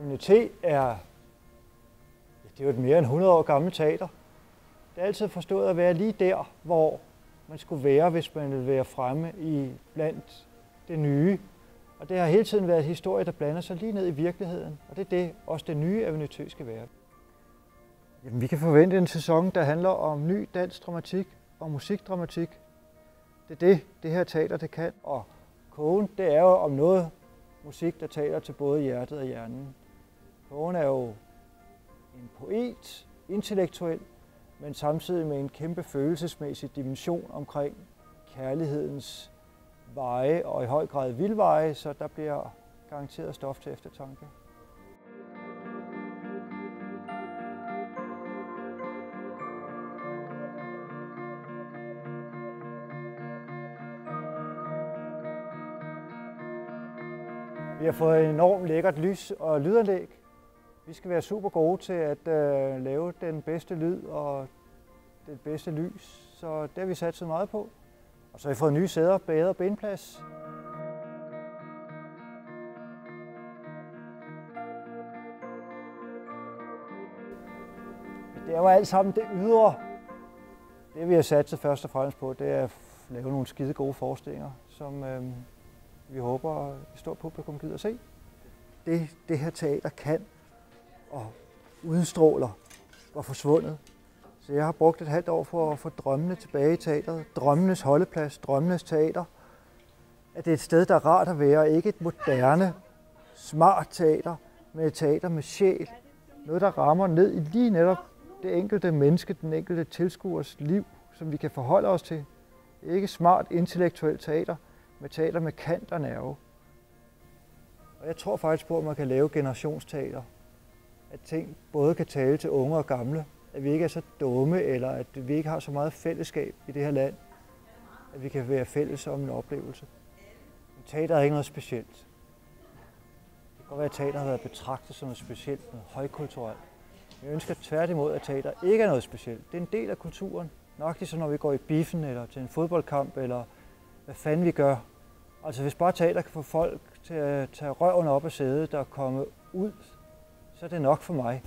MNT er jo et mere end 100 år gammelt teater. Det er altid forstået at være lige der, hvor man skulle være, hvis man ville være fremme blandt det nye. Og det har hele tiden været historie, der blander sig lige ned i virkeligheden. Og det er det, også det nye MNT skal være. Jamen, vi kan forvente en sæson, der handler om ny dansk dramatik og musikdramatik. Det er det her teater det kan. Og Kogen, det er jo om noget musik, der taler til både hjertet og hjernen. Kogen er jo en poet, intellektuel, men samtidig med en kæmpe følelsesmæssig dimension omkring kærlighedens veje og i høj grad vildveje, så der bliver garanteret stof til eftertanke. Vi har fået et enormt lækkert lys- og lydanlæg. Vi skal være super gode til at lave den bedste lyd og det bedste lys, så det har vi satset meget på. Og så har vi fået nye sæder, bade- og benplads. Det er jo alt sammen det ydre. Det vi har satset først og fremmest på, det er at lave nogle skide gode forestillinger, som vi håber, at et stort publikum gider at se. Det her teater kan og udstråler var forsvundet. Så jeg har brugt et halvt år for at få drømmene tilbage i teateret. Drømmenes holdeplads, drømmenes teater. At det er et sted, der er rart at være. Ikke et moderne, smart teater, men et teater med sjæl. Noget, der rammer ned i lige netop det enkelte menneske, den enkelte tilskuers liv, som vi kan forholde os til. Ikke smart, intellektuelt teater, men teater med kant og nerve. Og jeg tror faktisk på, at man kan lave generationsteater. At ting både kan tale til unge og gamle. At vi ikke er så dumme, eller at vi ikke har så meget fællesskab i det her land. At vi kan være fælles om en oplevelse. Men teater er ikke noget specielt. Det kan godt være, at teater har været betragtet som noget specielt, noget højkulturelt. Jeg ønsker tværtimod, at teater ikke er noget specielt. Det er en del af kulturen. Nok ligesom når vi går i biffen, eller til en fodboldkamp, eller hvad fanden vi gør. Altså hvis bare teater kan få folk til at tage røven op af sædet og komme ud, så er det nok for mig.